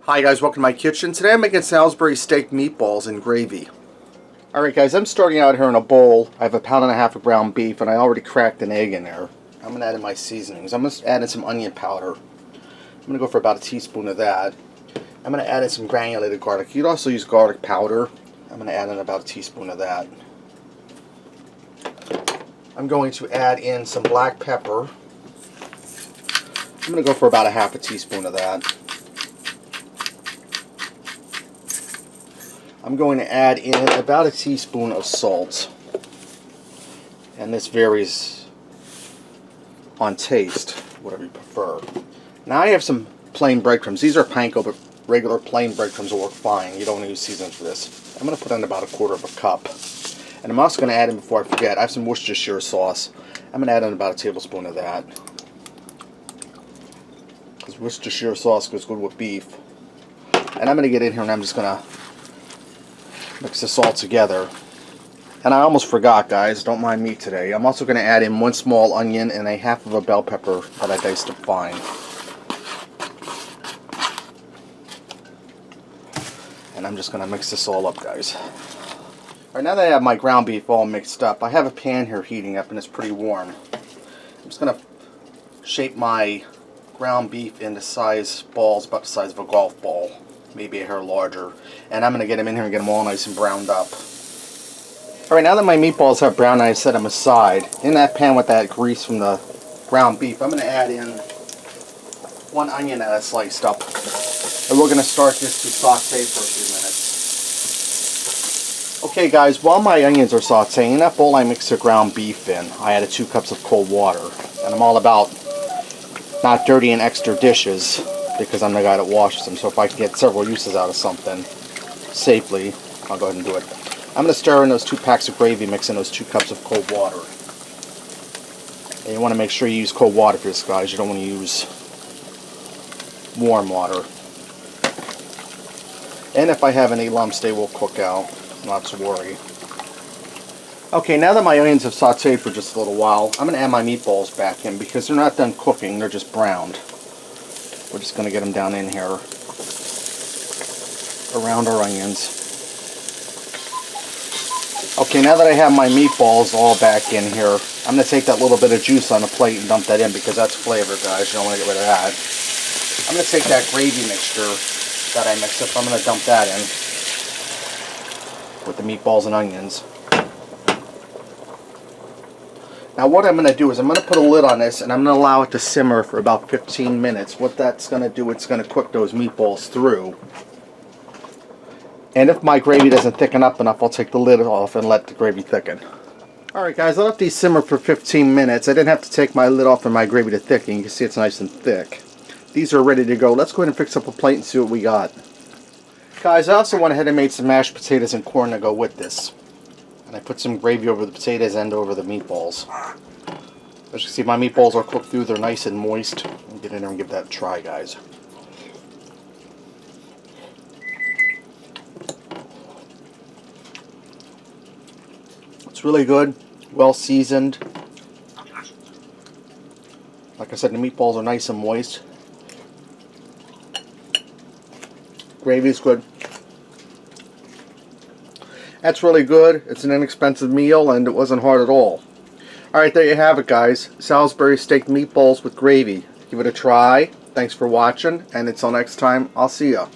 Hi guys, welcome to my kitchen. Today I'm making Salisbury steak meatballs and gravy. Alright guys, I'm starting out here in a bowl. I have 1.5 pounds of ground beef and I already cracked an egg in there. I'm going to add in my seasonings. I'm going to add in some onion powder. I'm going to go for about a teaspoon of that. I'm going to add in some granulated garlic. You could also use garlic powder. I'm going to add in about a teaspoon of that. I'm going to add in some black pepper. I'm going to go for about a half a teaspoon of that. I'm going to add in about a teaspoon of salt, and this varies on taste, whatever you prefer. Now I have some plain breadcrumbs. These are panko, but regular plain breadcrumbs will work fine. You don't want to use seasoning for this. I'm going to put in about 1/4 cup, and I'm also going to add in, before I forget, I have some Worcestershire sauce. I'm going to add in about a tablespoon of that, because Worcestershire sauce goes good with beef. And I'm going to get in here and I'm just going to mix this all together. And I almost forgot, guys, don't mind me today. I'm also going to add in 1 small onion and 1/2 bell pepper that I diced up fine. And I'm just going to mix this all up, guys. Alright, now that I have my ground beef all mixed up, I have a pan here heating up and it's pretty warm. I'm just going to shape my ground beef into size balls about the size of a golf ball. Maybe a hair larger, and I'm going to get them in here and get them all nice and browned up. Alright, now that my meatballs have browned, I set them aside. In that pan with that grease from the ground beef, I'm going to add in 1 onion that I sliced up. And we're going to start this to saute for a few minutes. Okay guys, while my onions are sauteing, in that bowl I mixed the ground beef in. I added 2 cups of cold water. And I'm all about not dirtying extra dishes, because I'm the guy that washes them. So if I can get several uses out of something safely, I'll go ahead and do it. I'm going to stir in those 2 packs of gravy, mix in those 2 cups of cold water. And you want to make sure you use cold water for this, guys. You don't want to use warm water. And if I have any lumps, they will cook out. Not to worry. Okay, now that my onions have sauteed for just a little while, I'm going to add my meatballs back in because they're not done cooking, they're just browned. We're just going to get them down in here around our onions. Okay, now that I have my meatballs all back in here, I'm going to take that little bit of juice on the plate and dump that in because that's flavor, guys. You don't want to get rid of that. I'm going to take that gravy mixture that I mixed up, I'm going to dump that in with the meatballs and onions. Now what I'm going to do is I'm going to put a lid on this and I'm going to allow it to simmer for about 15 minutes. What that's going to do, it's going to cook those meatballs through. And if my gravy doesn't thicken up enough, I'll take the lid off and let the gravy thicken. Alright guys, I let these simmer for 15 minutes. I didn't have to take my lid off for my gravy to thicken. You can see it's nice and thick. These are ready to go. Let's go ahead and fix up a plate and see what we got. Guys, I also went ahead and made some mashed potatoes and corn to go with this. And I put some gravy over the potatoes and over the meatballs. As you can see, my meatballs are cooked through. They're nice and moist. I'll get in there and give that a try, guys. It's really good. Well seasoned. Like I said, the meatballs are nice and moist. Gravy is good. That's really good. It's an inexpensive meal and it wasn't hard at all. Alright, there you have it, guys. Salisbury steak meatballs with gravy. Give it a try. Thanks for watching, and until next time, I'll see ya.